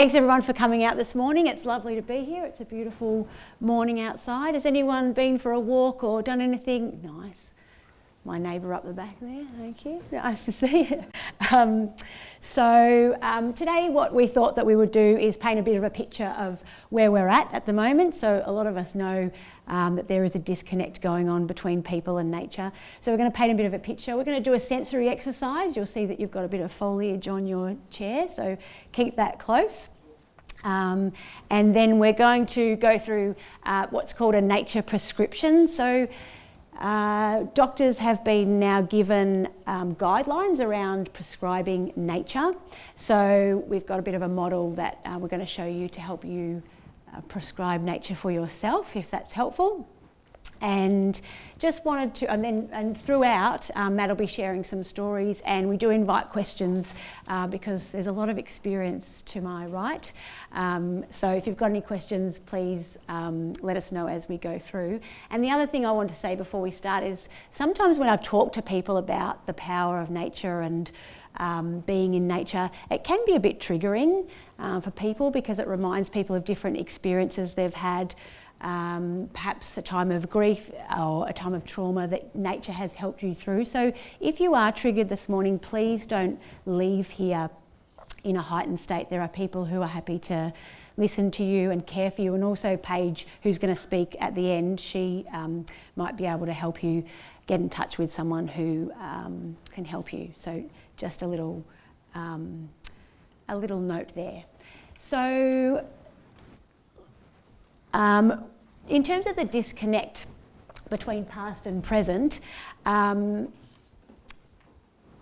Thanks everyone for coming out this morning. It's lovely to be here. It's a beautiful morning outside. Has anyone been for a walk or done anything? Nice. My neighbour up the back there, thank you. Nice to see you. Today what we thought that we would do is paint a bit of a picture of where we're at the moment. So a lot of us know that there is a disconnect going on between people and nature. So we're going to paint a bit of a picture. We're going to do a sensory exercise. You'll see that you've got a bit of foliage on your chair, so keep that close. And then we're going to go through what's called a nature prescription. So doctors have been now given guidelines around prescribing nature. So we've got a bit of a model that we're going to show you to help you prescribe nature for yourself, if that's helpful. And just wanted to, and throughout, Matt will be sharing some stories, and we do invite questions because there's a lot of experience to my right. So if you've got any questions, please let us know as we go through. And the other thing I want to say before we start is sometimes when I talk to people about the power of nature and being in nature, it can be a bit triggering for people because it reminds people of different experiences they've had. Perhaps a time of grief or a time of trauma that nature has helped you through. So if you are triggered this morning, please don't leave here in a heightened state. There are people who are happy to listen to you and care for you, and also Paige, who's going to speak at the end, she might be able to help you get in touch with someone who can help you. So just a little note there. So in terms of the disconnect between past and present,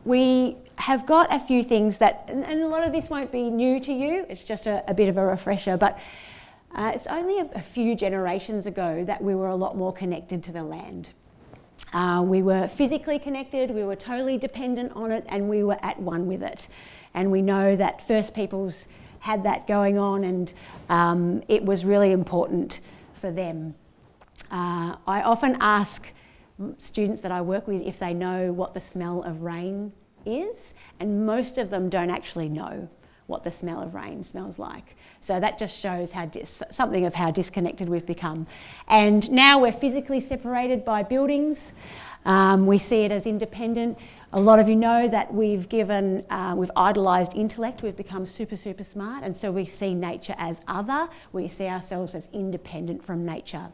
we have got a few things that, and a lot of this won't be new to you, it's just a bit of a refresher, but it's only a few generations ago that we were a lot more connected to the land. We were physically connected, we were totally dependent on it, and we were at one with it. And we know that First Peoples had that going on, and it was really important for them. I often ask students that I work with if they know what the smell of rain is, and most of them don't actually know what the smell of rain smells like. So that just shows something of how disconnected we've become. And now we're physically separated by buildings. We see it as independent. A lot of you know that we've idolised intellect, we've become super smart, and so we see nature as other, we see ourselves as independent from nature.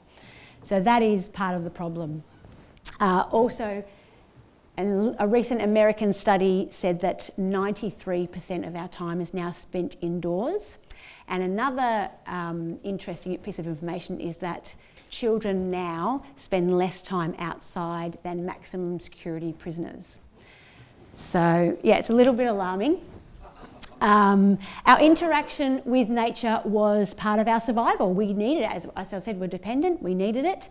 So that is part of the problem. Also, a recent American study said that 93% of our time is now spent indoors. And another interesting piece of information is that children now spend less time outside than maximum security prisoners. So yeah, it's a little bit alarming. Our interaction with nature was part of our survival. We needed it, as I said, we're dependent, we needed it.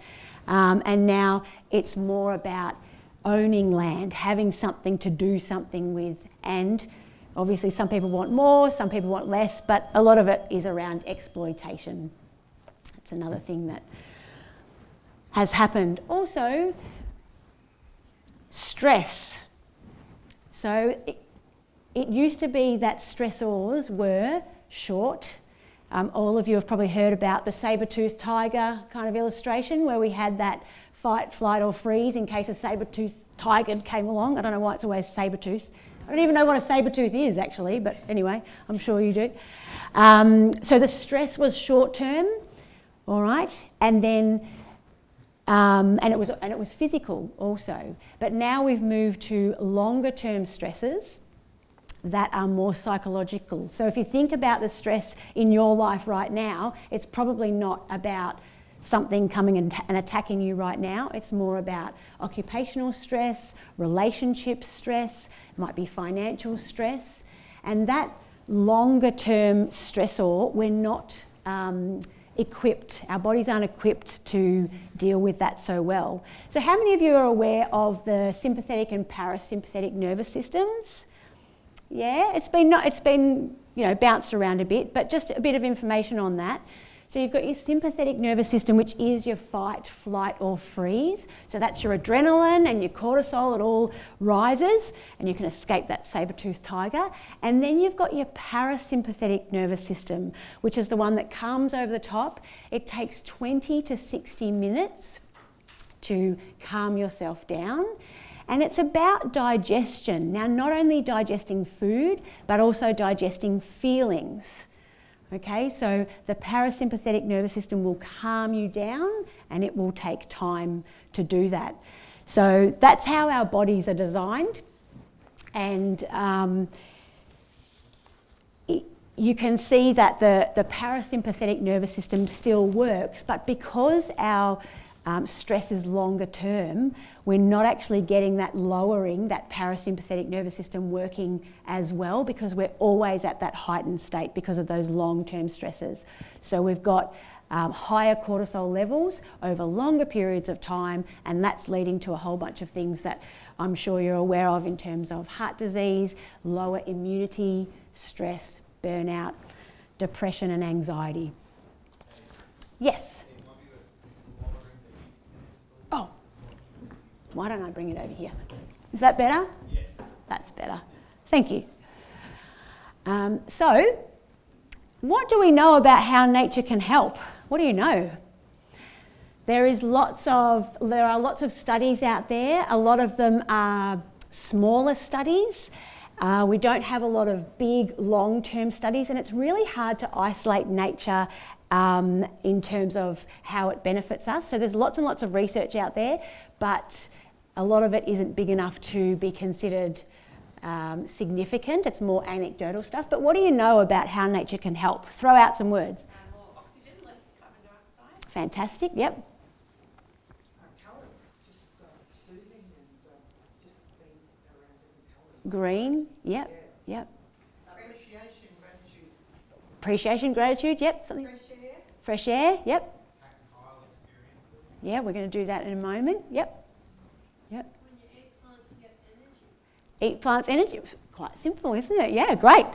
And now it's more about owning land, having something to do something with. And obviously some people want more, some people want less, but a lot of it is around exploitation. It's another thing that has happened. Also, stress. So it used to be that stressors were short. All of you have probably heard about the saber-toothed tiger kind of illustration where we had that fight, flight or freeze in case a saber-toothed tiger came along. I don't know why it's always saber-toothed. I don't even know what a saber-tooth is actually, but anyway, I'm sure you do. So the stress was short-term, all right, and then and it was physical also. But now we've moved to longer term stresses that are more psychological. So if you think about the stress in your life right now, it's probably not about something coming and attacking you right now. It's more about occupational stress, relationship stress, it might be financial stress. And that longer term stressor, we're not equipped, our bodies aren't equipped to deal with that so well. So how many of you are aware of the sympathetic and parasympathetic nervous systems? Yeah, it's been bounced around a bit, but just a bit of information on that. So you've got your sympathetic nervous system, which is your fight, flight or freeze. So that's your adrenaline and your cortisol, it all rises and you can escape that saber-toothed tiger. And then you've got your parasympathetic nervous system, which is the one that comes over the top. It takes 20 to 60 minutes to calm yourself down. And it's about digestion. Now, not only digesting food, but also digesting feelings. Okay, so the parasympathetic nervous system will calm you down and it will take time to do that. So that's how our bodies are designed. And you can see that the parasympathetic nervous system still works, but because our stress is longer term, we're not actually getting that lowering, that parasympathetic nervous system working as well, because we're always at that heightened state because of those long-term stresses. So we've got higher cortisol levels over longer periods of time, and that's leading to a whole bunch of things that I'm sure you're aware of in terms of heart disease, lower immunity, stress, burnout, depression and anxiety. Yes? Oh, why don't I bring it over here? Is that better? Yeah. That's better. Thank you. So, what do we know about how nature can help? What do you know? There are lots of studies out there. A lot of them are smaller studies. We don't have a lot of big long-term studies, and it's really hard to isolate nature in terms of how it benefits us. So there's lots and lots of research out there, but a lot of it isn't big enough to be considered significant. It's more anecdotal stuff. But what do you know about how nature can help? Throw out some words. More oxygen, less carbon dioxide. Fantastic, yep. Colours, just soothing and just being around different colours. Green, yep, yep. Appreciation, gratitude. Appreciation, gratitude, yep. Something. Fresh air. Fresh air, yep. Tactile experiences. Yeah, we're going to do that in a moment, yep. Yep. When you eat plants, you get energy. Eat plants, energy. Quite simple, isn't it? Yeah, great.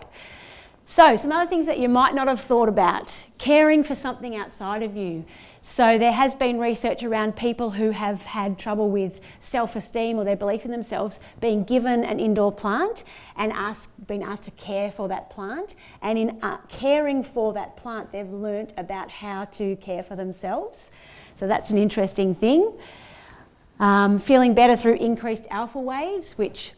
So, some other things that you might not have thought about. Caring for something outside of you. So, there has been research around people who have had trouble with self-esteem or their belief in themselves being given an indoor plant and being asked to care for that plant. And in caring for that plant, they've learnt about how to care for themselves. So, that's an interesting thing. Feeling better through increased alpha waves, which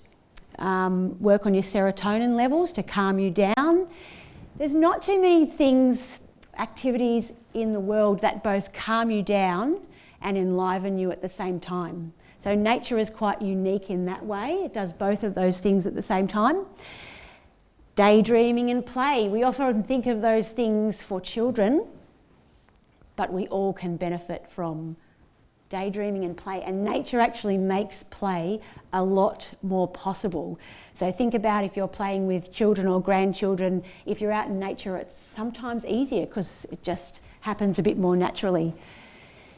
work on your serotonin levels to calm you down. There's not too many activities in the world that both calm you down and enliven you at the same time. So nature is quite unique in that way. It does both of those things at the same time. Daydreaming and play. We often think of those things for children, but we all can benefit from daydreaming and play, and nature actually makes play a lot more possible. So think about if you're playing with children or grandchildren, if you're out in nature, it's sometimes easier because it just happens a bit more naturally.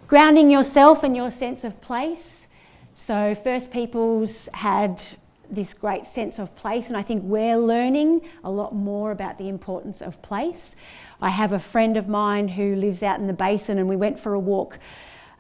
Grounding yourself and your sense of place. So First Peoples had this great sense of place, and I think we're learning a lot more about the importance of place. I have a friend of mine who lives out in the basin, and we went for a walk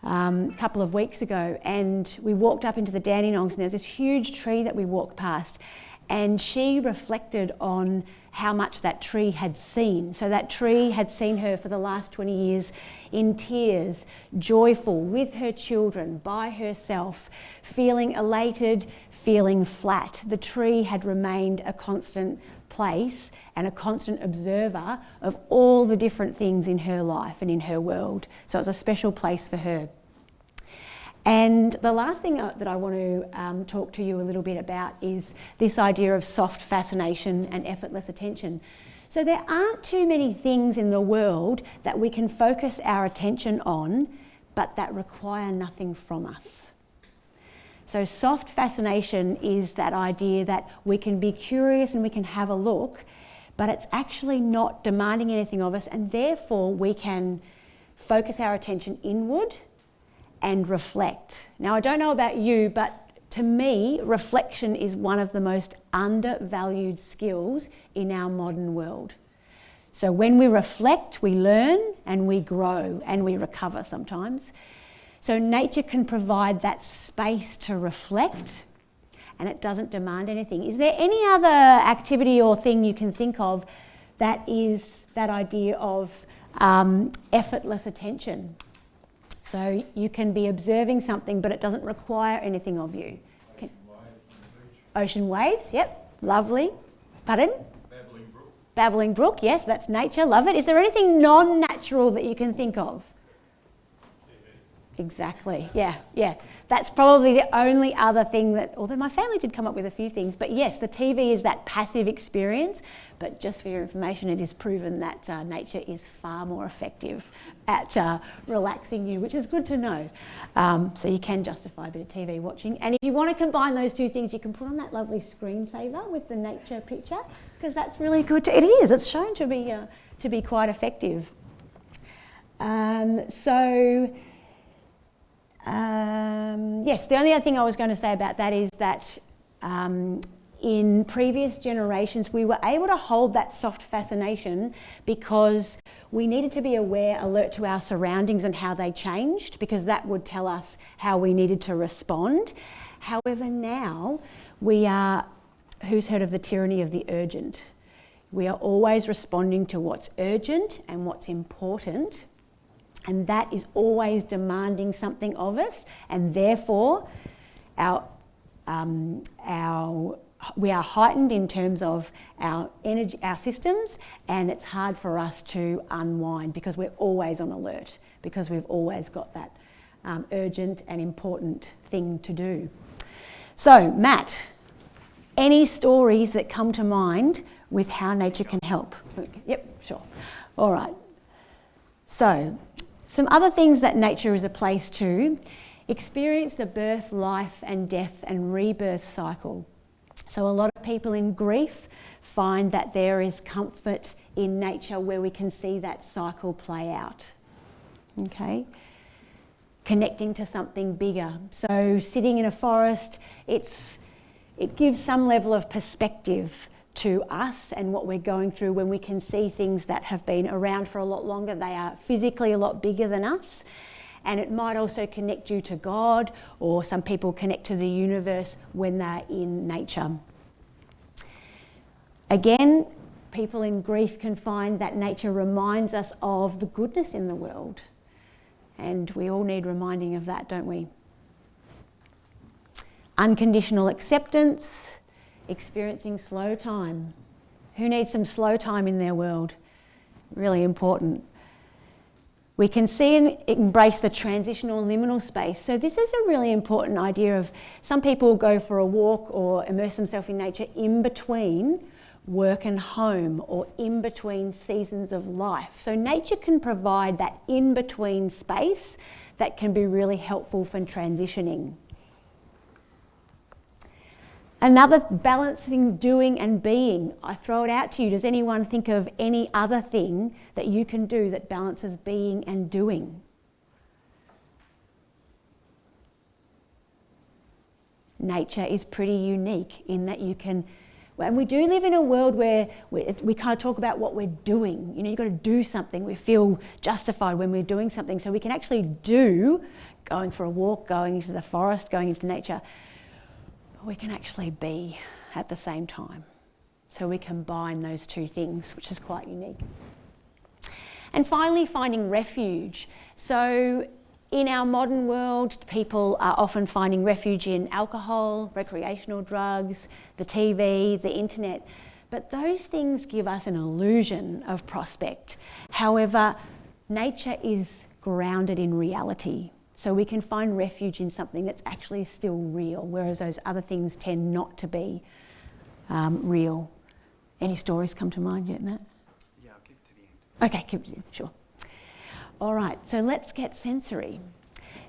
a couple of weeks ago, and we walked up into the Dandenongs, and there's this huge tree that we walked past, and she reflected on how much that tree had seen. So that tree had seen her for the last 20 years in tears, joyful, with her children, by herself, feeling elated, feeling flat. The tree had remained a constant place and a constant observer of all the different things in her life and in her world. So it was a special place for her. And the last thing that I want to talk to you a little bit about is this idea of soft fascination and effortless attention. So there aren't too many things in the world that we can focus our attention on, but that require nothing from us. So soft fascination is that idea that we can be curious and we can have a look, but it's actually not demanding anything of us, and therefore we can focus our attention inward and reflect. Now, I don't know about you, but to me, reflection is one of the most undervalued skills in our modern world. So when we reflect, we learn and we grow and we recover sometimes. So nature can provide that space to reflect, and it doesn't demand anything. Is there any other activity or thing you can think of that is that idea of effortless attention? So you can be observing something, but it doesn't require anything of you. Ocean waves, yep, lovely. Pardon? Babbling brook. Babbling brook, yes, that's nature, love it. Is there anything non-natural that you can think of? Exactly, yeah. That's probably the only other thing that, although my family did come up with a few things, but yes, the TV is that passive experience, but just for your information, it is proven that nature is far more effective at relaxing you, which is good to know. So you can justify a bit of TV watching. And if you want to combine those two things, you can put on that lovely screensaver with the nature picture, because that's really good. It's shown to be quite effective. Yes, the only other thing I was going to say about that is that in previous generations we were able to hold that soft fascination because we needed to be alert to our surroundings and how they changed, because that would tell us how we needed to respond. However, now who's heard of the tyranny of the urgent? We are always responding to what's urgent and what's important. And that is always demanding something of us, and therefore we are heightened in terms of our energy, our systems, and it's hard for us to unwind because we're always on alert, because we've always got that urgent and important thing to do. So, Matt, any stories that come to mind with how nature can help? Yep, sure. All right. So, some other things that nature is a place to experience the birth, life and death and rebirth cycle. So a lot of people in grief find that there is comfort in nature where we can see that cycle play out. Okay? Connecting to something bigger. So sitting in a forest, it gives some level of perspective to us and what we're going through when we can see things that have been around for a lot longer. They are physically a lot bigger than us, and it might also connect you to God, or some people connect to the universe when they're in nature. Again, people in grief can find that nature reminds us of the goodness in the world, and we all need reminding of that, don't we? Unconditional acceptance, experiencing slow time. Who needs some slow time in their world? Really important. We can see and embrace the transitional liminal space. So this is a really important idea of, some people go for a walk or immerse themselves in nature in between work and home, or in between seasons of life. So nature can provide that in-between space that can be really helpful for transitioning. Another, balancing doing and being. I throw it out to you. Does anyone think of any other thing that you can do that balances being and doing? Nature is pretty unique in that you can, and we do live in a world where we kind of talk about what we're doing. You know, you've got to do something. We feel justified when we're doing something. So we can actually do, going for a walk, going into the forest, going into nature. We can actually be at the same time. So we combine those two things, which is quite unique. And finally, finding refuge. So in our modern world, people are often finding refuge in alcohol, recreational drugs, the TV, the internet. But those things give us an illusion of prospect. However, nature is grounded in reality. So we can find refuge in something that's actually still real, whereas those other things tend not to be real. Any stories come to mind yet, Matt? Yeah, I'll keep it to the end. Okay, keep it to the end, sure. All right, so let's get sensory.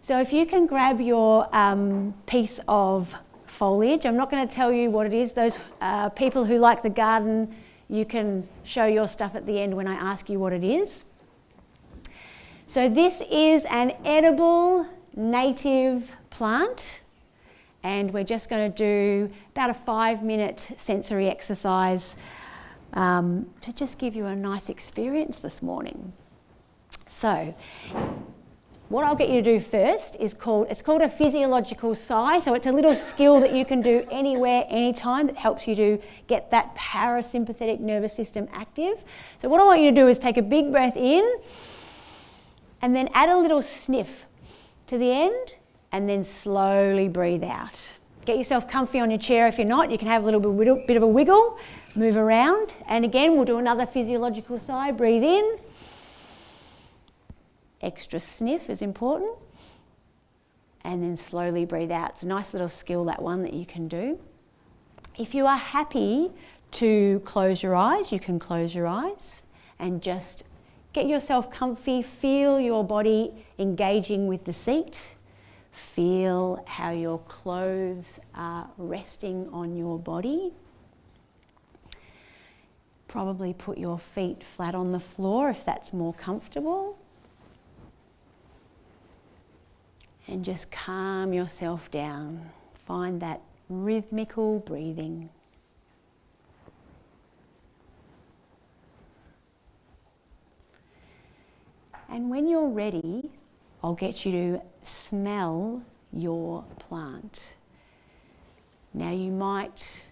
So if you can grab your piece of foliage, I'm not going to tell you what it is. Those people who like the garden, you can show your stuff at the end when I ask you what it is. So this is an edible native plant, and we're just going to do about a 5-minute sensory exercise to just give you a nice experience this morning. So, what I'll get you to do first is called a physiological sigh. So it's a little skill that you can do anywhere, anytime, that helps you to get that parasympathetic nervous system active. So what I want you to do is take a big breath in and then add a little sniff to the end and then slowly breathe out. Get yourself comfy on your chair. If you're not, you can have a little bit of a wiggle, move around. And again, we'll do another physiological sigh. Breathe in. Extra sniff is important, and then slowly breathe out. It's a nice little skill, that one, that you can do. If you are happy to close your eyes, you can close your eyes and just get yourself comfy. Feel your body engaging with the seat. Feel how your clothes are resting on your body. Probably put your feet flat on the floor if that's more comfortable. And just calm yourself down. Find that rhythmical breathing. And when you're ready, I'll get you to smell your plant. Now you might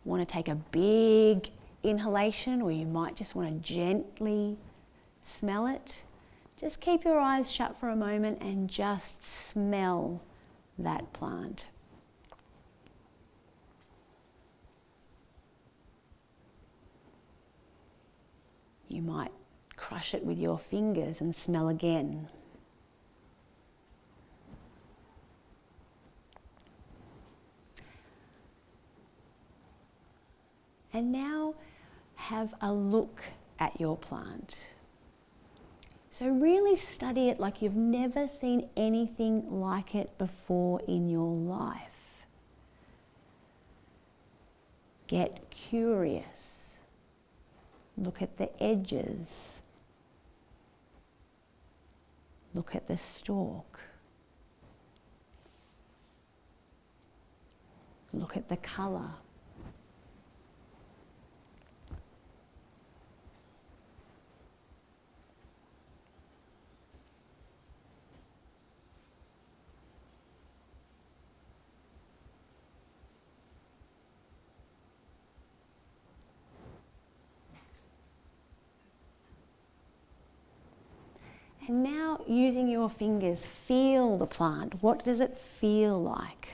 want to take a big inhalation, or you might just want to gently smell it. Just keep your eyes shut for a moment and just smell that plant. You might crush it with your fingers and smell again. And now have a look at your plant. So really study it like you've never seen anything like it before in your life. Get curious. Look at the edges. Look at the stalk. Look at the colour. And now, using your fingers, feel the plant. What does it feel like?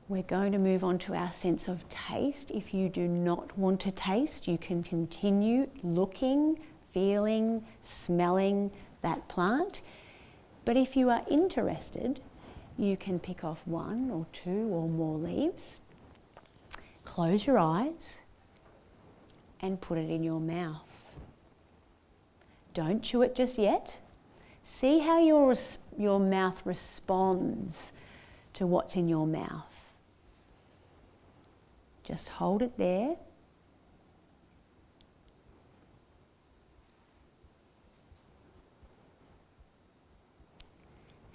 We're going to move on to our sense of taste. If you do not want to taste, you can continue looking, feeling, smelling that plant. But if you are interested, you can pick off one or two or more leaves, close your eyes, and put it in your mouth. Don't chew it just yet. See how your mouth responds to what's in your mouth. Just hold it there.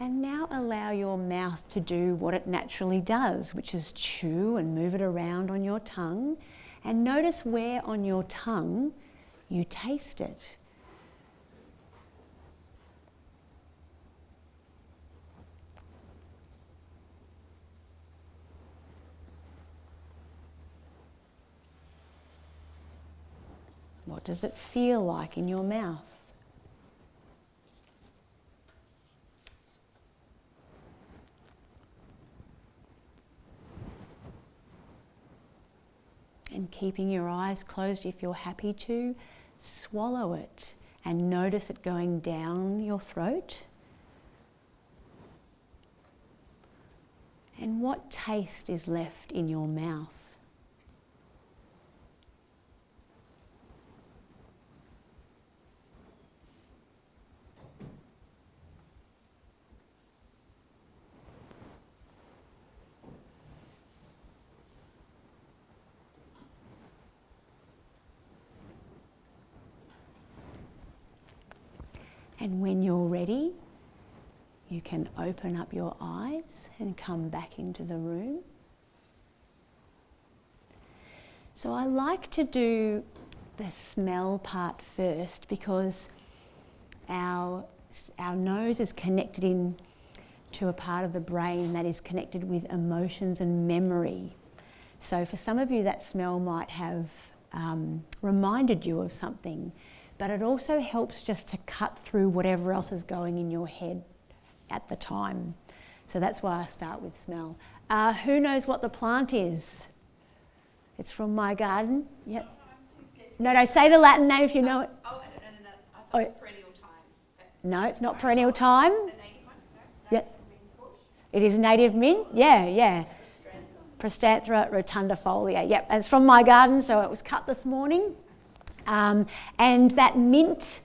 And now allow your mouth to do what it naturally does, which is chew and move it around on your tongue. And notice where on your tongue you taste it. What does it feel like in your mouth? And keeping your eyes closed if you're happy to, swallow it and notice it going down your throat. And what taste is left in your mouth? And when you're ready, you can open up your eyes and come back into the room. So I like to do the smell part first because our nose is connected in to a part of the brain that is connected with emotions and memory. So for some of you, that smell might have reminded you of something, but it also helps just to cut through whatever else is going in your head at the time. So that's why I start with smell. Who knows what the plant is? It's from my garden. Yep. No, say the Latin name if you know it. Oh, I don't know. I thought it was perennial thyme. No, it's not perennial thyme. The native one? No? Yep. It is native mint. Yeah. Prostanthera rotundifolia. Yep, and it's from my garden, so it was cut this morning. And that mint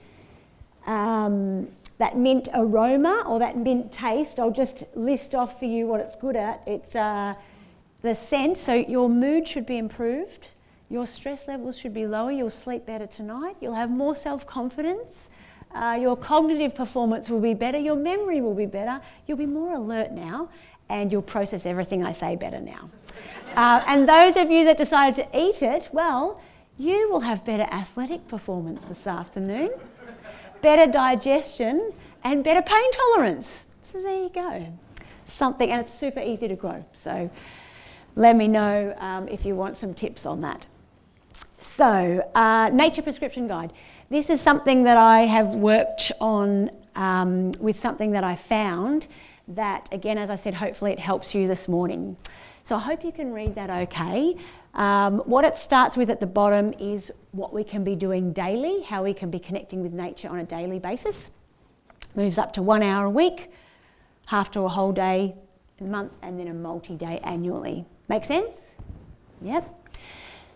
aroma or that mint taste, I'll just list off for you what it's good at. It's the scent, so your mood should be improved, your stress levels should be lower, you'll sleep better tonight, you'll have more self-confidence, your cognitive performance will be better, your memory will be better, you'll be more alert now, and you'll process everything I say better now. And those of you that decided to eat it, well, you will have better athletic performance this afternoon, better digestion, and better pain tolerance. So there you go. Something, and it's super easy to grow. So let me know if you want some tips on that. So, Nature Prescription Guide. This is something that I have worked on with something that I found that, again, as I said, hopefully it helps you this morning. So I hope you can read that okay. What it starts with at the bottom is what we can be doing daily, how we can be connecting with nature on a daily basis. Moves up to 1 hour a week, half to a whole day a month, and then a multi-day annually. Make sense? Yep.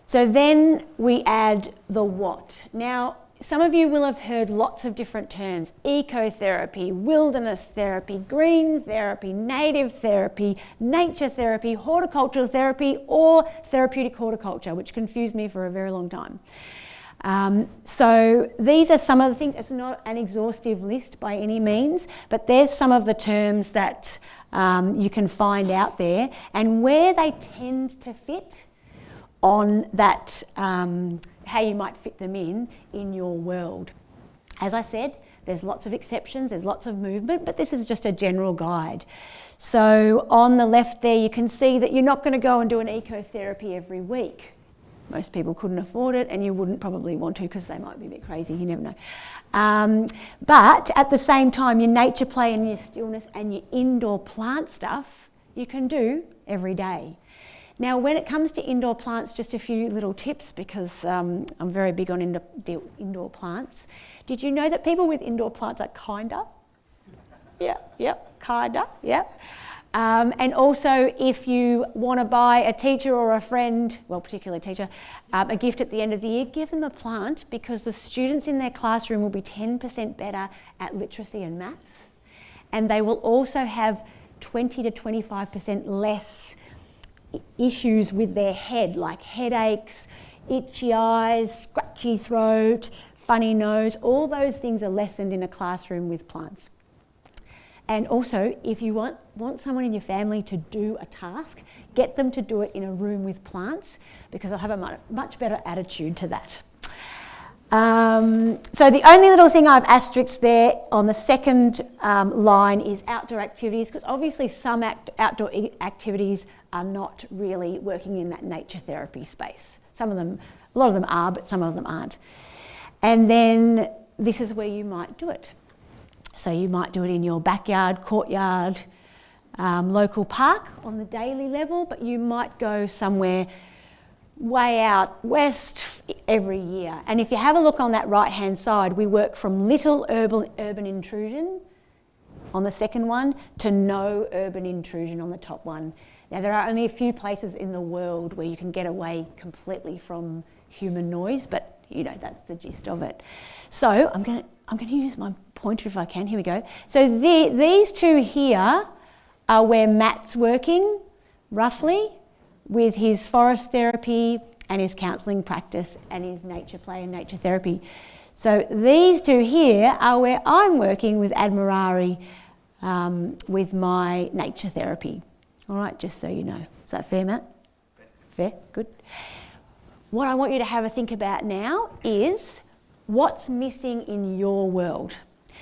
So then we add the what. Now, some of you will have heard lots of different terms: ecotherapy, wilderness therapy, green therapy, native therapy, nature therapy, horticultural therapy, or therapeutic horticulture, which confused me for a very long time. So these are some of the things. It's not an exhaustive list by any means, but there's some of the terms that you can find out there and where they tend to fit on that, how you might fit them in your world. As I said, there's lots of exceptions, there's lots of movement, but this is just a general guide. So on the left there, you can see that you're not going to go and do an ecotherapy every week. Most people couldn't afford it, and you wouldn't probably want to because they might be a bit crazy, you never know. But at the same time, your nature play and your stillness and your indoor plant stuff, you can do every day. Now, when it comes to indoor plants, just a few little tips because I'm very big on indoor plants. Did you know that people with indoor plants are kinder? Kinder. And also, if you want to buy a teacher or a friend, well, particularly a teacher, a gift at the end of the year, give them a plant because the students in their classroom will be 10% better at literacy and maths. And they will also have 20 to 25% less issues with their head, like headaches, itchy eyes, scratchy throat, funny nose. All those things are lessened in a classroom with plants. And also, if you want someone in your family to do a task, get them to do it in a room with plants because they'll have a much better attitude to that. So the only little thing I've asterisked there on the second line is outdoor activities, because obviously some outdoor activities are not really working in that nature therapy space. Some of them, a lot of them are, but some of them aren't. And then this is where you might do it. So you might do it in your backyard, courtyard, local park on the daily level, but you might go somewhere way out west every year. And if you have a look on that right-hand side, we work from little urban intrusion on the second one to no urban intrusion on the top one. Now, there are only a few places in the world where you can get away completely from human noise, but you know, that's the gist of it. So I'm going to use my pointer if I can. Here we go. So these two here are where Matt's working, roughly, with his forest therapy and his counselling practice and his nature play and nature therapy. So these two here are where I'm working with Admirari with my nature therapy. All right, just so you know. Is that fair, Matt? Fair, good. What I want you to have a think about now is what's missing in your world.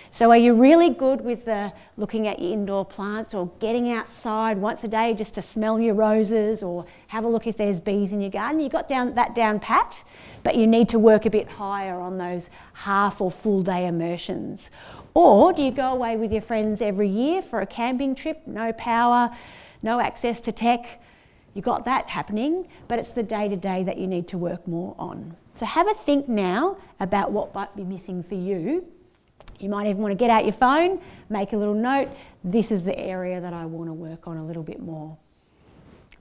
So are you really good with looking at your indoor plants or getting outside once a day just to smell your roses or have a look if there's bees in your garden? You got that down pat, but you need to work a bit higher on those half or full day immersions. Or do you go away with your friends every year for a camping trip, no power, no access to tech? You got that happening, but it's the day-to-day that you need to work more on. So have a think now about what might be missing for you. You might even want to get out your phone, make a little note. This is the area that I want to work on a little bit more.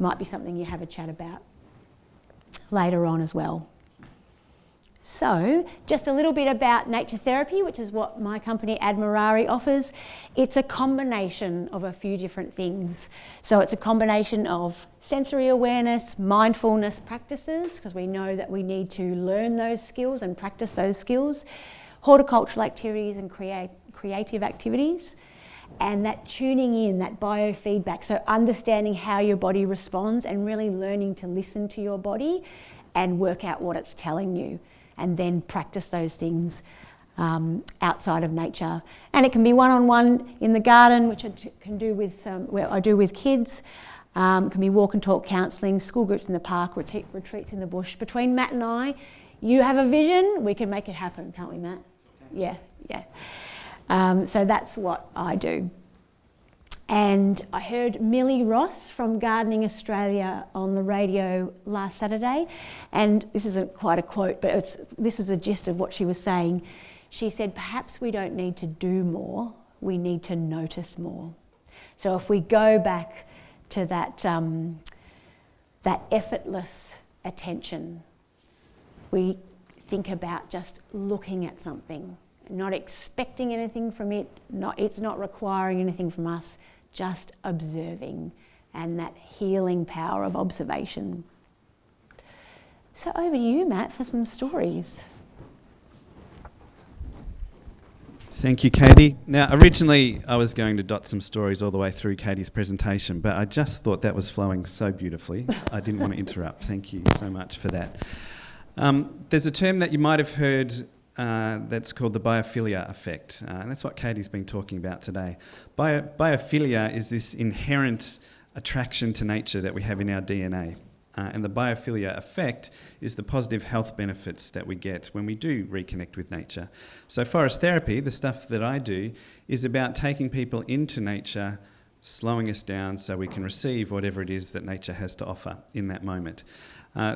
Might be something you have a chat about later on as well. So, just a little bit about nature therapy, which is what my company Admirari offers. It's a combination of a few different things. So it's a combination of sensory awareness, mindfulness practices, because we know that we need to learn those skills and practice those skills, horticultural activities and creative activities, and that tuning in, that biofeedback, so understanding how your body responds and really learning to listen to your body and work out what it's telling you, and then practice those things outside of nature. And it can be one-on-one in the garden, which I can do with I do with kids. It can be walk and talk counselling, school groups in the park, retreats in the bush. Between Matt and I, you have a vision, we can make it happen, can't we, Matt? Yeah. So that's what I do. And I heard Millie Ross from Gardening Australia on the radio last Saturday, and this isn't quite a quote, but this is the gist of what she was saying. She said, perhaps we don't need to do more, we need to notice more. So if we go back to that effortless attention, we think about just looking at something, not expecting anything from it, it's not requiring anything from us, just observing, and that healing power of observation. So over to you, Matt, for some stories. Thank you, Katie. Now, originally I was going to dot some stories all the way through Katie's presentation, but I just thought that was flowing so beautifully, I didn't want to interrupt. Thank you so much for that. There's a term that you might have heard that's called the biophilia effect, and that's what Katie's been talking about today. Biophilia is this inherent attraction to nature that we have in our DNA, and the biophilia effect is the positive health benefits that we get when we do reconnect with nature. So forest therapy, the stuff that I do, is about taking people into nature, slowing us down so we can receive whatever it is that nature has to offer in that moment.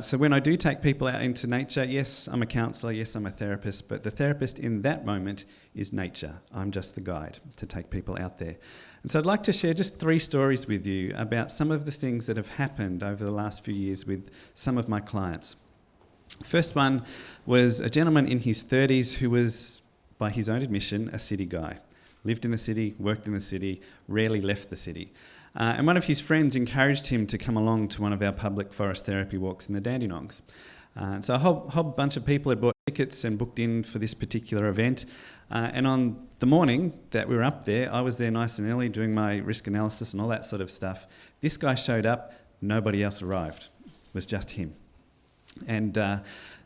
So when I do take people out into nature, yes, I'm a counsellor, yes, I'm a therapist, but the therapist in that moment is nature. I'm just the guide to take people out there. And so I'd like to share just 3 stories with you about some of the things that have happened over the last few years with some of my clients. First one was a gentleman in his 30s who was, by his own admission, a city guy. Lived in the city, worked in the city, rarely left the city. And one of his friends encouraged him to come along to one of our public forest therapy walks in the Dandenongs. So a whole bunch of people had bought tickets and booked in for this particular event. And on the morning that we were up there, I was there nice and early doing my risk analysis and all that sort of stuff. This guy showed up, nobody else arrived. It was just him. And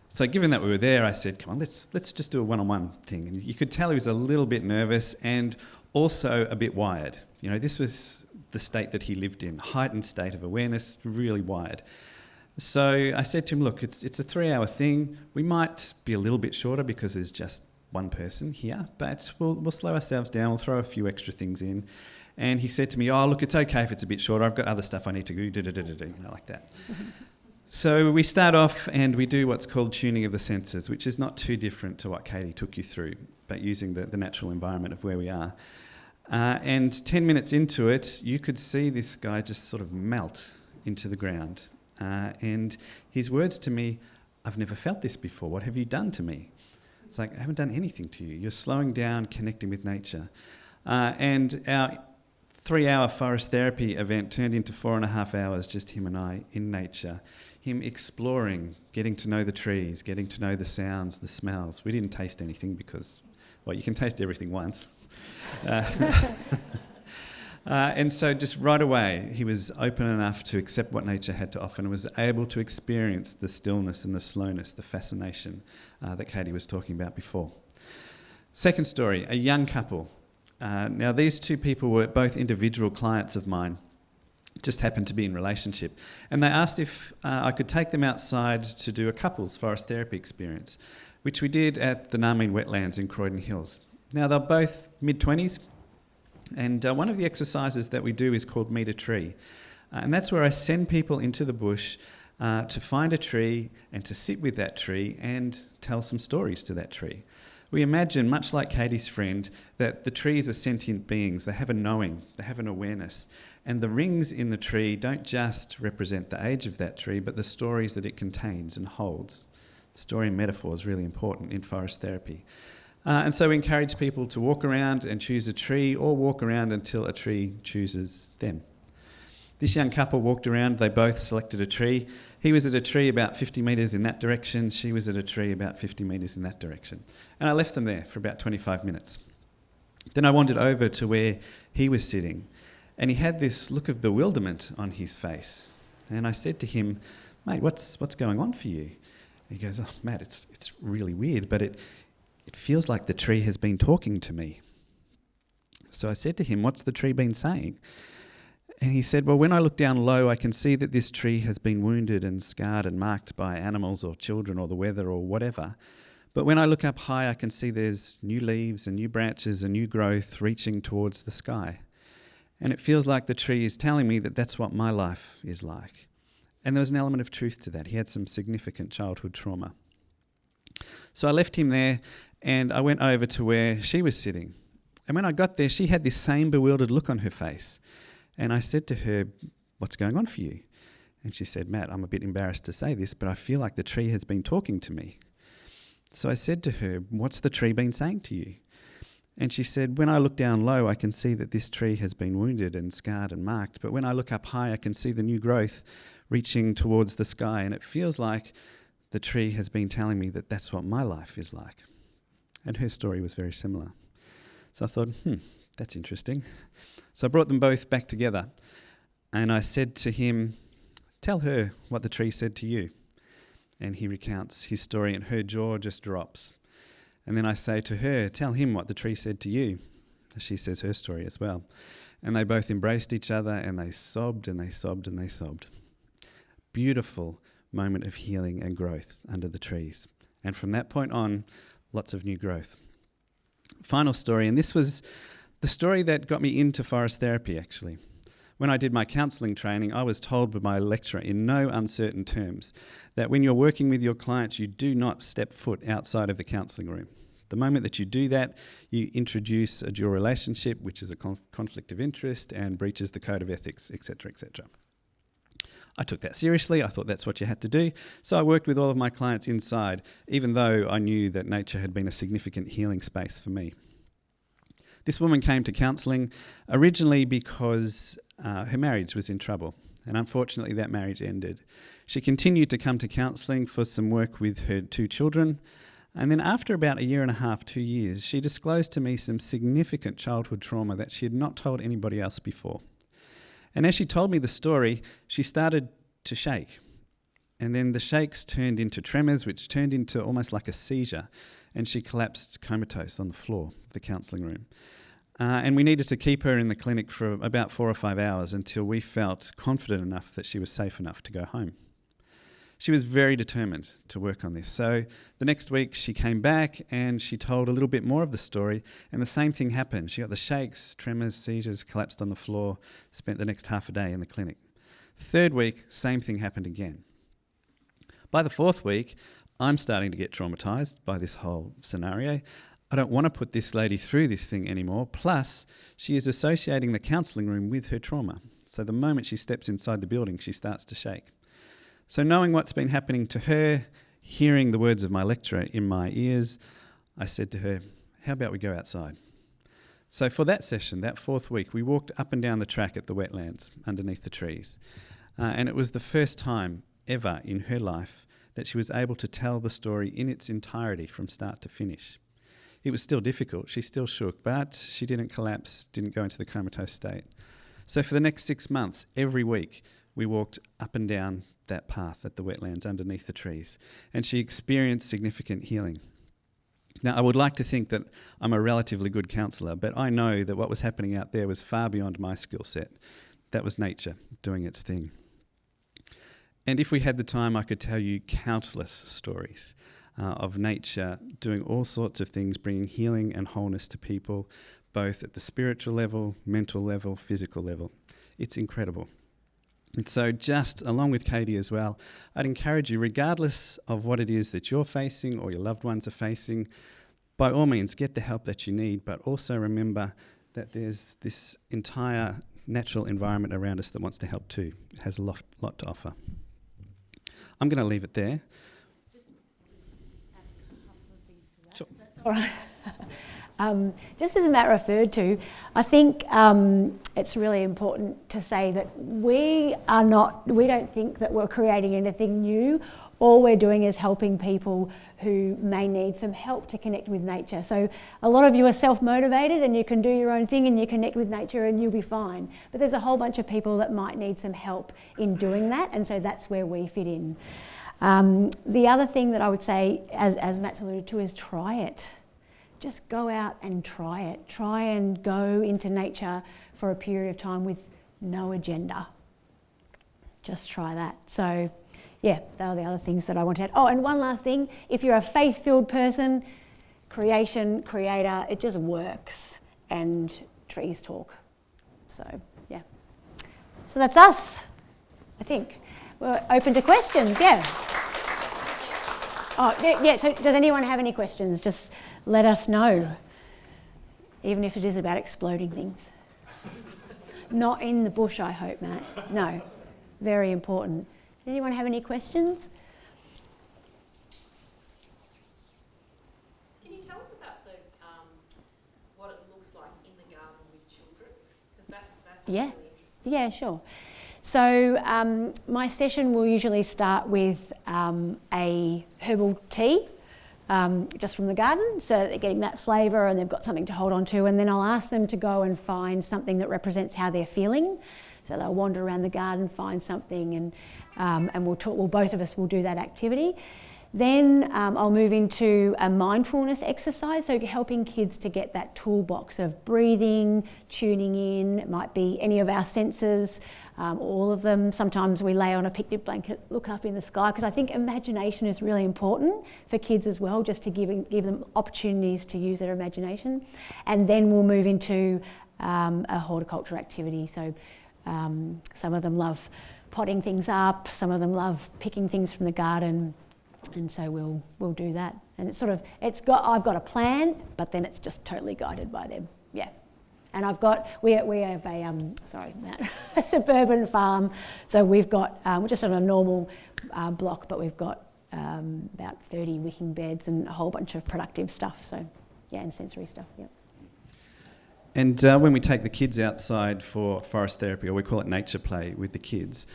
so given that we were there, I said, come on, let's just do a one-on-one thing. And you could tell he was a little bit nervous and also a bit wired. You know, this was the state that he lived in, heightened state of awareness, really wired. So I said to him, look, it's a 3-hour thing. We might be a little bit shorter because there's just one person here, but we'll slow ourselves down, we'll throw a few extra things in. And he said to me, oh, look, it's okay if it's a bit shorter. I've got other stuff I need to do, like that. So we start off and we do what's called tuning of the senses, which is not too different to what Katie took you through, but using the natural environment of where we are. And 10 minutes into it, you could see this guy just sort of melt into the ground. And his words to me, I've never felt this before. What have you done to me? It's like, I haven't done anything to you. You're slowing down, connecting with nature. And our 3-hour forest therapy event turned into 4.5 hours, just him and I in nature. Him exploring, getting to know the trees, getting to know the sounds, the smells. We didn't taste anything because, well, you can taste everything once. And so just right away, he was open enough to accept what nature had to offer and was able to experience the stillness and the slowness, the fascination that Kayte was talking about before. Second story, a young couple. Now, these two people were both individual clients of mine, just happened to be in relationship. And they asked if I could take them outside to do a couples forest therapy experience, which we did at the Narmeen Wetlands in Croydon Hills. Now, they're both mid-20s, and one of the exercises that we do is called Meet a Tree. And that's where I send people into the bush to find a tree and to sit with that tree and tell some stories to that tree. We imagine, much like Kayte's friend, that the trees are sentient beings. They have a knowing, they have an awareness. And the rings in the tree don't just represent the age of that tree, but the stories that it contains and holds. Story and metaphor is really important in forest therapy. And so we encourage people to walk around and choose a tree, or walk around until a tree chooses them. This young couple walked around, they both selected a tree. He was at a tree about 50 metres in that direction, she was at a tree about 50 metres in that direction. And I left them there for about 25 minutes. Then I wandered over to where he was sitting, and he had this look of bewilderment on his face. And I said to him, "Mate, what's going on for you?" And he goes, "Oh, Matt, it's really weird, but it feels like the tree has been talking to me." So I said to him, "What's the tree been saying?" And he said, "Well, when I look down low, I can see that this tree has been wounded and scarred and marked by animals or children or the weather or whatever. But when I look up high, I can see there's new leaves and new branches and new growth reaching towards the sky. And it feels like the tree is telling me that that's what my life is like." And there was an element of truth to that. He had some significant childhood trauma. So I left him there and I went over to where she was sitting. And when I got there, she had this same bewildered look on her face. And I said to her, "What's going on for you?" And she said, "Matt, I'm a bit embarrassed to say this, but I feel like the tree has been talking to me." So I said to her, "What's the tree been saying to you?" And she said, "When I look down low, I can see that this tree has been wounded and scarred and marked. But when I look up high, I can see the new growth reaching towards the sky. And it feels like the tree has been telling me that that's what my life is like." And her story was very similar. So I thought, that's interesting. So I brought them both back together. And I said to him, "Tell her what the tree said to you." And he recounts his story and her jaw just drops. And then I say to her, "Tell him what the tree said to you." She says her story as well. And they both embraced each other and they sobbed and they sobbed and they sobbed. Beautiful moment of healing and growth under the trees. And from that point on, lots of new growth. Final story, and this was the story that got me into forest therapy actually. When I did my counselling training, I was told by my lecturer in no uncertain terms that when you're working with your clients, you do not step foot outside of the counselling room. The moment that you do that, you introduce a dual relationship, which is a conflict of interest and breaches the code of ethics, etc., etc. I took that seriously. I thought that's what you had to do. So I worked with all of my clients inside, even though I knew that nature had been a significant healing space for me. This woman came to counselling originally because her marriage was in trouble, and unfortunately that marriage ended. She continued to come to counselling for some work with her 2 children, and then after about 1.5 to 2 years, she disclosed to me some significant childhood trauma that she had not told anybody else before. And as she told me the story, she started to shake. And then the shakes turned into tremors, which turned into almost like a seizure, and she collapsed comatose on the floor of the counselling room. And we needed to keep her in the clinic for about 4 or 5 hours until we felt confident enough that she was safe enough to go home. She was very determined to work on this. So the next week she came back and she told a little bit more of the story, and the same thing happened. She got the shakes, tremors, seizures, collapsed on the floor, spent the next half a day in the clinic. 3rd week, same thing happened again. By the 4th week, I'm starting to get traumatised by this whole scenario. I don't want to put this lady through this thing anymore. Plus, she is associating the counselling room with her trauma. So the moment she steps inside the building, she starts to shake. So knowing what's been happening to her, hearing the words of my lecturer in my ears, I said to her, "How about we go outside?" So for that session, that 4th week, we walked up and down the track at the wetlands underneath the trees. And it was the first time ever in her life that she was able to tell the story in its entirety from start to finish. It was still difficult, she still shook, but she didn't collapse, didn't go into the comatose state. So for the next 6 months, every week, we walked up and down that path at the wetlands underneath the trees, and she experienced significant healing. Now, I would like to think that I'm a relatively good counsellor, but I know that what was happening out there was far beyond my skill set. That was nature doing its thing. And if we had the time, I could tell you countless stories of nature doing all sorts of things, bringing healing and wholeness to people, both at the spiritual level, mental level, physical level. It's incredible. And so just along with Katie as well, I'd encourage you, regardless of what it is that you're facing or your loved ones are facing, by all means get the help that you need, but also remember that there's this entire natural environment around us that wants to help too. It has a lot to offer. I'm going to leave it there. Sure. All right. Just as Matt referred to, I think it's really important to say that we don't think that we're creating anything new. All we're doing is helping people who may need some help to connect with nature. So a lot of you are self-motivated and you can do your own thing and you connect with nature and you'll be fine. But there's a whole bunch of people that might need some help in doing that, and so that's where we fit in. The other thing that I would say, as Matt's alluded to, is try it. Just go out and try it. Try and go into nature for a period of time with no agenda. Just try that. So, yeah, they are the other things that I want to add. Oh, and one last thing. If you're a faith-filled person, creator, it just works. And trees talk. So, yeah. So that's us, I think. We're open to questions, yeah. Oh, yeah, so does anyone have any questions? Just let us know, even if it is about exploding things. Not in the bush, I hope, Matt. No, very important. Anyone have any questions? Can you tell us about the what it looks like in the garden with children? Because that's Yeah. really interesting. Yeah, sure. So my session will usually start with a herbal tea, just from the garden, so that they're getting that flavour and they've got something to hold on to, and then I'll ask them to go and find something that represents how they're feeling. So they'll wander around the garden, find something, and we'll talk. Well, both of us will do that activity. Then I'll move into a mindfulness exercise, so helping kids to get that toolbox of breathing, tuning in. It might be any of our senses, all of them. Sometimes we lay on a picnic blanket, look up in the sky, because I think imagination is really important for kids as well, just to give them opportunities to use their imagination. And then we'll move into a horticulture activity. So some of them love potting things up, some of them love picking things from the garden. And so we'll do that, and I've got a plan, but then it's just totally guided by them. Yeah, and we have a suburban farm, so we've got we're just on a normal block, but we've got about 30 wicking beds and a whole bunch of productive stuff. So yeah, and sensory stuff. Yeah. And when we take the kids outside for forest therapy, or we call it nature play with the kids.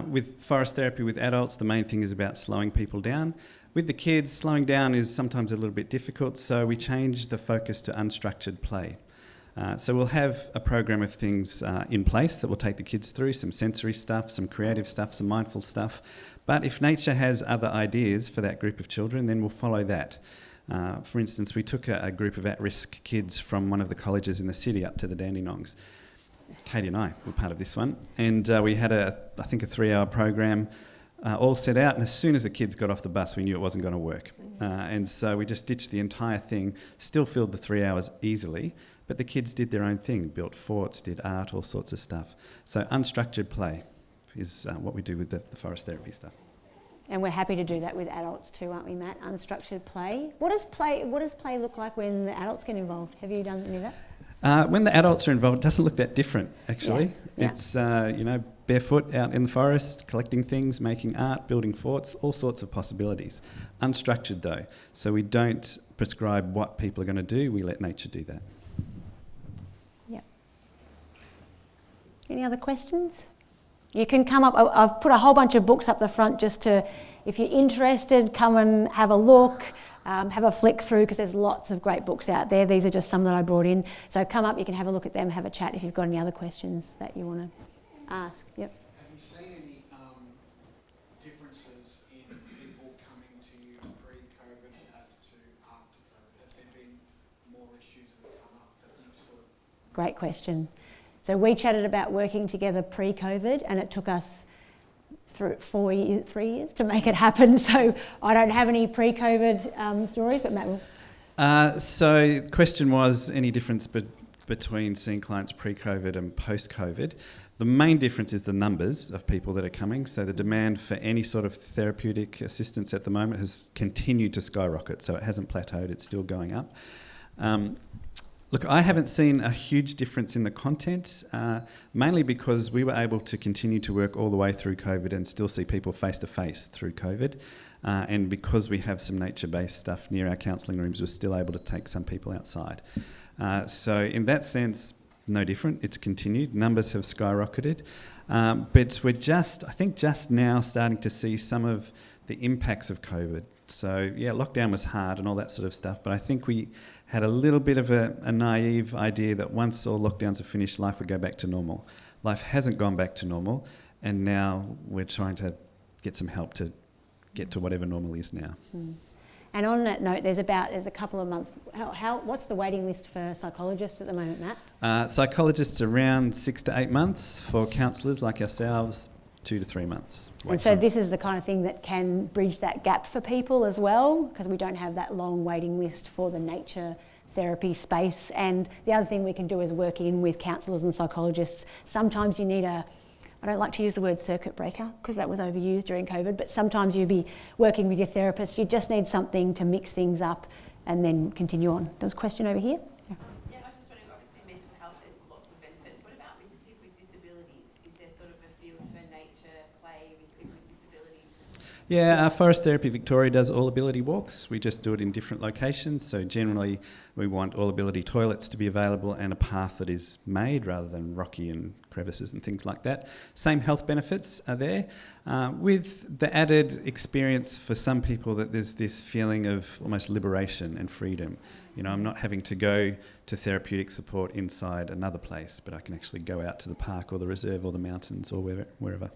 With forest therapy with adults, the main thing is about slowing people down. With the kids, slowing down is sometimes a little bit difficult, so we change the focus to unstructured play. So we'll have a program of things in place that will take the kids through, some sensory stuff, some creative stuff, some mindful stuff. But if nature has other ideas for that group of children, then we'll follow that. For instance, we took a group of at-risk kids from one of the colleges in the city up to the Dandenongs. Katie and I were part of this one, and we had I think a 3-hour program all set out, and as soon as the kids got off the bus we knew it wasn't going to work, and so we just ditched the entire thing, still filled the 3 hours easily, but the kids did their own thing, built forts, did art, all sorts of stuff. So unstructured play is what we do with the forest therapy stuff. And we're happy to do that with adults too, aren't we, Matt? Unstructured play. What does play look like when the adults get involved? Have you done any of that? When the adults are involved, it doesn't look that different, actually. Yeah. It's, barefoot out in the forest, collecting things, making art, building forts, all sorts of possibilities. Unstructured, though. So we don't prescribe what people are going to do, we let nature do that. Any other questions? You can come up. I've put a whole bunch of books up the front just to, if you're interested, come and have a look, have a flick through, because there's lots of great books out there. These are just some that I brought in. So come up, you can have a look at them, have a chat if you've got any other questions that you want to ask. Yep. Have you seen any differences in people coming to you pre-COVID as to after COVID? Has there been more issues that have come up that you've sort of... Great question. So we chatted about working together pre-COVID, and it took us through 3 years to make it happen. So I don't have any pre-COVID stories, but Matt will. So the question was, any difference between seeing clients pre-COVID and post-COVID? The main difference is the numbers of people that are coming. So the demand for any sort of therapeutic assistance at the moment has continued to skyrocket. So it hasn't plateaued, it's still going up. Look, I haven't seen a huge difference in the content, mainly because we were able to continue to work all the way through COVID and still see people face-to-face through COVID. And because we have some nature-based stuff near our counselling rooms, we're still able to take some people outside. So in that sense, no different. It's continued. Numbers have skyrocketed. But we're just now starting to see some of the impacts of COVID. So, yeah, lockdown was hard and all that sort of stuff, but I think we had a little bit of a naive idea that once all lockdowns are finished, life would go back to normal. Life hasn't gone back to normal, and now we're trying to get some help to get to whatever normal is now. Mm. And on that note, there's a couple of months. What's the waiting list for psychologists at the moment, Matt? Psychologists around 6 to 8 months. For counsellors like ourselves, 2 to 3 months. And so this is the kind of thing that can bridge that gap for people as well, because we don't have that long waiting list for the nature therapy space. And the other thing we can do is work in with counsellors and psychologists. Sometimes you need I don't like to use the word circuit breaker because that was overused during COVID, but sometimes you'll be working with your therapist, you just need something to mix things up and then continue on. There's a question over here. Yeah, I was just wondering, obviously mental health, there's lots of benefits. What about with people with disabilities? Is there sort of a field for nature play with people with disabilities? Yeah, Forest Therapy Victoria does all ability walks. We just do it in different locations. So generally we want all ability toilets to be available and a path that is made rather than rocky and crevices and things like that. Same health benefits are there, with the added experience for some people that there's this feeling of almost liberation and freedom. You know, I'm not having to go to therapeutic support inside another place, but I can actually go out to the park or the reserve or the mountains or wherever.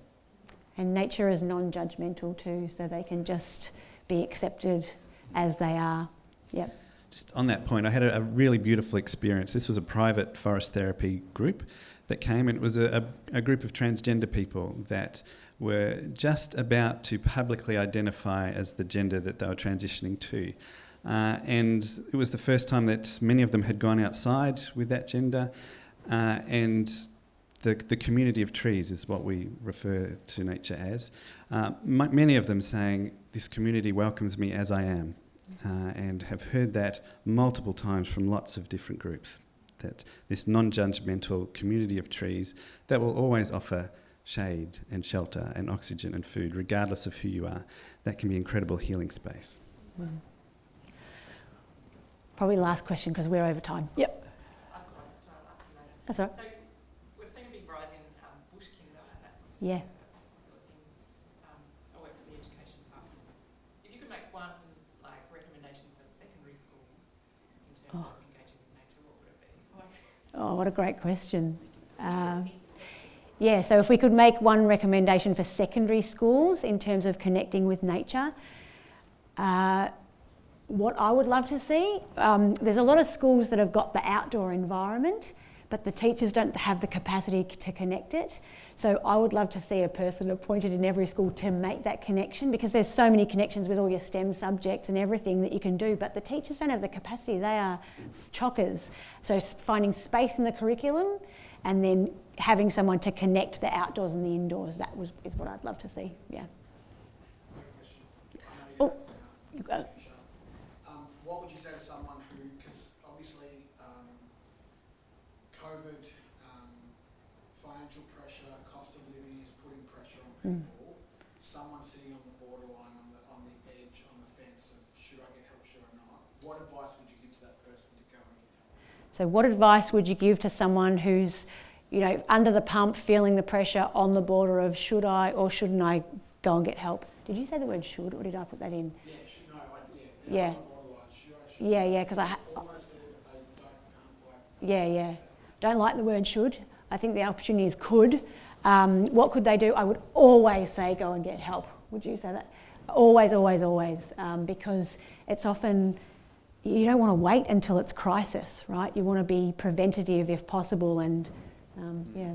And nature is non-judgmental too, so they can just be accepted as they are. Yep. Just on that point, I had a really beautiful experience. This was a private forest therapy group that came, and it was a group of transgender people that were just about to publicly identify as the gender that they were transitioning to. And it was the first time that many of them had gone outside with that gender, and the community of trees is what we refer to nature as. Many of them saying, this community welcomes me as I am, and have heard that multiple times from lots of different groups, that this non-judgmental community of trees that will always offer shade and shelter and oxygen and food, regardless of who you are, that can be an incredible healing space. Mm. Probably last question because we're over time. Yep. I've got to ask you later. That's all right. So we've seen a big rise in bush kinder and that sort of Yeah. thing. I work for the education department. If you could make one recommendation for secondary schools in terms of engaging with nature, what would it be? Oh, what a great question. Yeah, so if we could make one recommendation for secondary schools in terms of connecting with nature, what I would love to see, there's a lot of schools that have got the outdoor environment, but the teachers don't have the capacity to connect it. So I would love to see a person appointed in every school to make that connection, because there's so many connections with all your STEM subjects and everything that you can do, but the teachers don't have the capacity. They are chockers. So finding space in the curriculum and then having someone to connect the outdoors and the indoors, is what I'd love to see, yeah. Oh, you go. What would you say to someone who, because obviously COVID, financial pressure, cost of living is putting pressure on people. Someone sitting on the borderline, on the edge, on the fence of should I get help, should I not? What advice would you give to that person to go and get help? So what advice would you give to someone who's under the pump, feeling the pressure on the border of should I or shouldn't I go and get help. Did you say the word should, or did I put that in? Yeah, should, no, Yeah. on the borderline. Should I, Yeah, because almost there, but they can't quite. yeah. Don't like the word should. I think the opportunity is could. What could they do? I would always say go and get help. Would you say that? Always, always, always. Because it's often, you don't want to wait until it's crisis, right? You want to be preventative if possible, and yeah.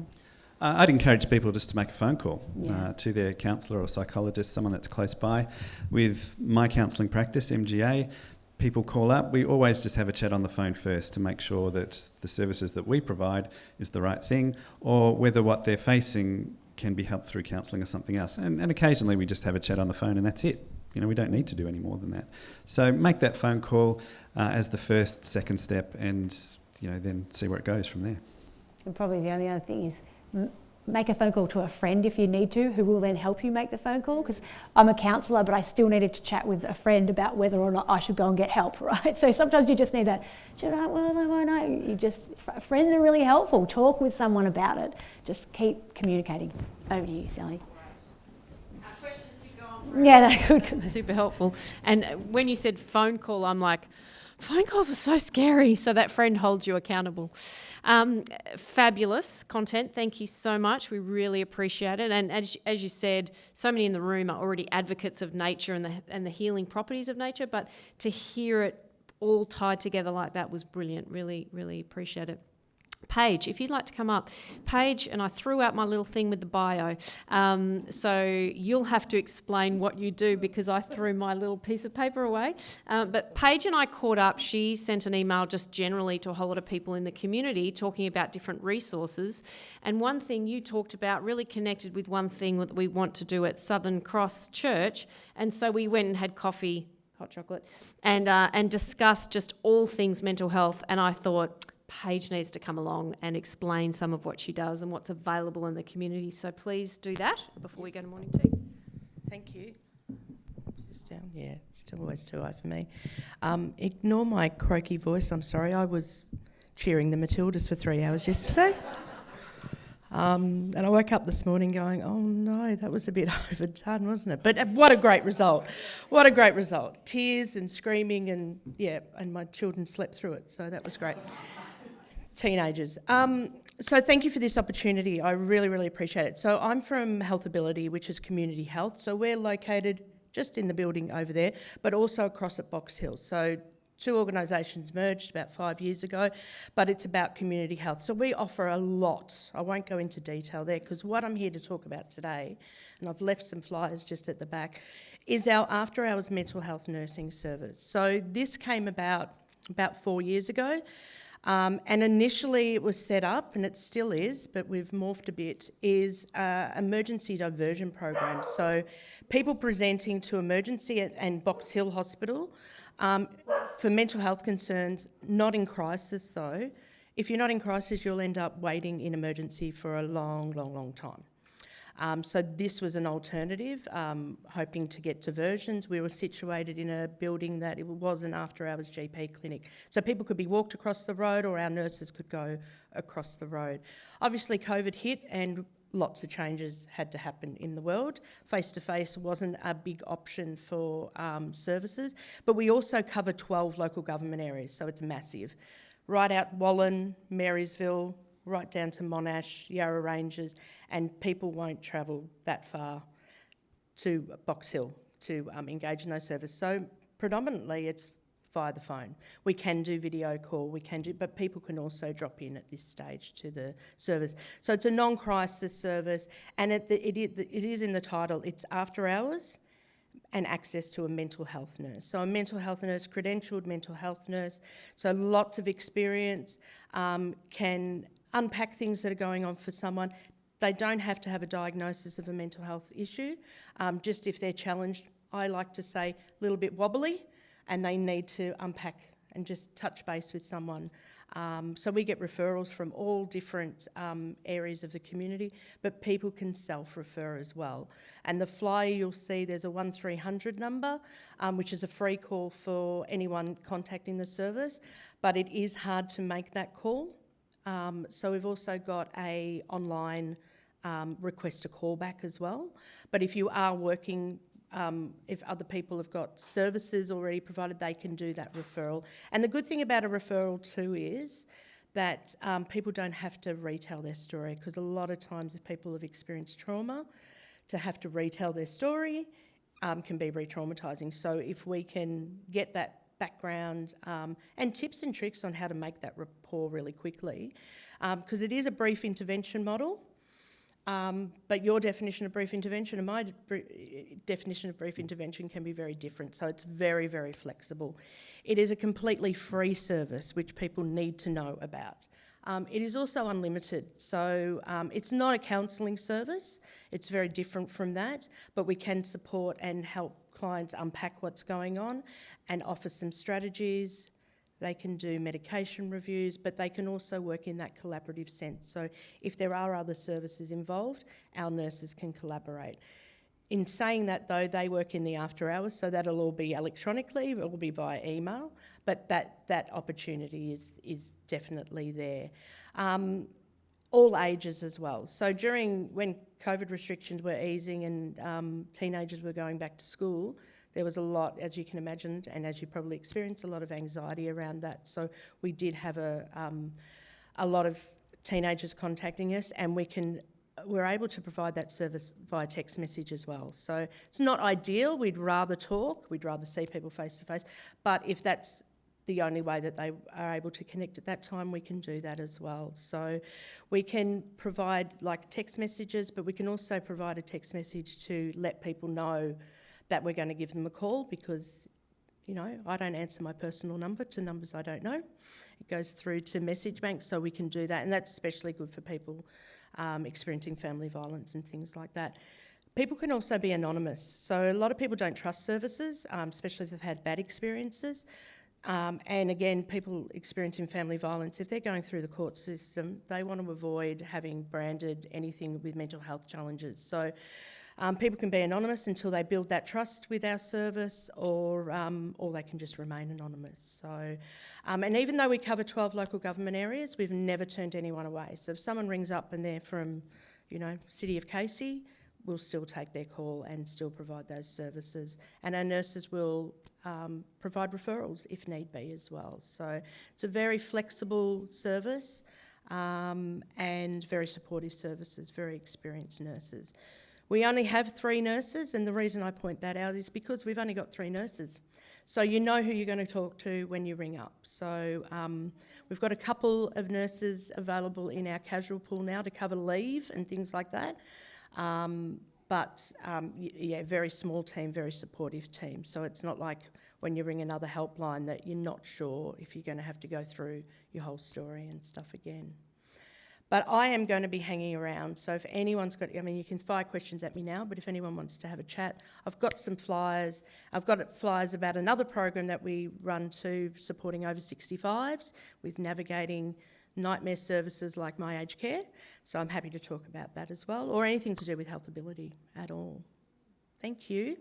I'd encourage people just to make a phone call Yeah. to their counsellor or psychologist, someone that's close by. With my counselling practice, MGA, people call up. We always just have a chat on the phone first to make sure that the services that we provide is the right thing, or whether what they're facing can be helped through counselling or something else. And occasionally we just have a chat on the phone and that's it. We don't need to do any more than that. So make that phone call as the first, second step, and then see where it goes from there. And probably the only other thing is make a phone call to a friend if you need to, who will then help you make the phone call, because I'm a counsellor, but I still needed to chat with a friend about whether or not I should go and get help, right? So sometimes you just need that, should I, well, I won't know. Friends are really helpful. Talk with someone about it. Just keep communicating. Over to you, Sally. Questions could go on. Yeah, that could. Super helpful. And when you said phone call, I'm like, phone calls are so scary. So that friend holds you accountable. Fabulous content. Thank you so much. We really appreciate it. And as you said, so many in the room are already advocates of nature and the healing properties of nature. But to hear it all tied together like that was brilliant. Really, really appreciate it. Paige, if you'd like to come up. Paige, and I threw out my little thing with the bio, so you'll have to explain what you do because I threw my little piece of paper away. But Paige and I caught up. She sent an email just generally to a whole lot of people in the community talking about different resources. And one thing you talked about really connected with one thing that we want to do at Southern Cross Church. And so we went and had coffee, hot chocolate, and discussed just all things mental health. And I thought, Paige needs to come along and explain some of what she does and what's available in the community. So please do that before we go to morning tea. Thank you. Just down, yeah, it's still always too high for me. Ignore my croaky voice, I'm sorry. I was cheering the Matildas for 3 hours yesterday. And I woke up this morning going, oh no, that was a bit overdone, wasn't it? But what a great result. What a great result. Tears and screaming and my children slept through it, so that was great. Teenagers. So thank you for this opportunity. I really, really appreciate it. So I'm from Health Ability, which is community health. So we're located just in the building over there, but also across at Box Hill. So 2 organisations merged about 5 years ago, but it's about community health. So we offer a lot. I won't go into detail there because what I'm here to talk about today, and I've left some flyers just at the back, is our after-hours mental health nursing service. So this came about 4 years ago. And initially it was set up, and it still is, but we've morphed a bit, is emergency diversion program. So people presenting to emergency and Box Hill Hospital for mental health concerns, not in crisis though. If you're not in crisis, you'll end up waiting in emergency for a long, long, long time. So this was an alternative, hoping to get diversions. We were situated in a building that it was an after-hours GP clinic. So people could be walked across the road or our nurses could go across the road. Obviously COVID hit and lots of changes had to happen in the world. Face-to-face wasn't a big option for services, but we also cover 12 local government areas, so it's massive. Right out Wallen, Marysville, right down to Monash, Yarra Ranges, and people won't travel that far to Box Hill to engage in those services. So predominantly it's via the phone. We can do video call, but people can also drop in at this stage to the service. So it's a non-crisis service, and it is in the title, it's after hours and access to a mental health nurse. So a mental health nurse, credentialed mental health nurse, so lots of experience, can unpack things that are going on for someone. They don't have to have a diagnosis of a mental health issue, just if they're challenged, I like to say, a little bit wobbly, and they need to unpack and just touch base with someone. So we get referrals from all different areas of the community, but people can self-refer as well. And the flyer you'll see, there's a 1300 number, which is a free call for anyone contacting the service, but it is hard to make that call. So we've also got a online request a callback as well. But if you are working, if other people have got services already provided, they can do that referral. And the good thing about a referral too is that people don't have to retell their story, because a lot of times if people have experienced trauma, to have to retell their story can be re-traumatising. So if we can get that background and tips and tricks on how to make that rapport really quickly, because it is a brief intervention model, but your definition of brief intervention and my definition of brief intervention can be very different. So it's very, very flexible. It is a completely free service, which people need to know about. It is also unlimited, so it's not a counselling service. It's very different from that, but we can support and help clients unpack what's going on and offer some strategies. They can do medication reviews, but they can also work in that collaborative sense. So if there are other services involved, our nurses can collaborate. In saying that though, they work in the after hours, so that'll all be electronically, it will be via email, but that opportunity is definitely there. All ages as well. So when COVID restrictions were easing and teenagers were going back to school, there was a lot, as you can imagine, and as you probably experienced, a lot of anxiety around that. So we did have a lot of teenagers contacting us, and we're able to provide that service via text message as well. So it's not ideal. We'd rather talk. We'd rather see people face to face. But if that's the only way that they are able to connect at that time, we can do that as well. So we can provide like text messages, but we can also provide a text message to let people know that we're going to give them a call, because, you know, I don't answer my personal number to numbers I don't know. It goes through to message banks, so we can do that, and that's especially good for people experiencing family violence and things like that. People can also be anonymous. So a lot of people don't trust services, especially if they've had bad experiences. And again, people experiencing family violence, if they're going through the court system, they want to avoid having branded anything with mental health challenges. So people can be anonymous until they build that trust with our service, or they can just remain anonymous. So, and even though we cover 12 local government areas, we've never turned anyone away. So if someone rings up and they're from, you know, City of Casey, we'll still take their call and still provide those services. And our nurses will provide referrals if need be as well. So it's a very flexible service and very supportive services, very experienced nurses. We only have 3 nurses, and the reason I point that out is because we've only got 3 nurses. So you know who you're going to talk to when you ring up. So we've got a couple of nurses available in our casual pool now to cover leave and things like that. Yeah, very small team, very supportive team. So it's not like when you ring another helpline that you're not sure if you're going to have to go through your whole story and stuff again. But I am going to be hanging around, so if anyone's got, I mean, you can fire questions at me now, but if anyone wants to have a chat, I've got some flyers. I've got flyers about another program that we run to supporting over 65s with navigating nightmare services like my aged care. So I'm happy to talk about that as well, or anything to do with health ability at all. Thank you.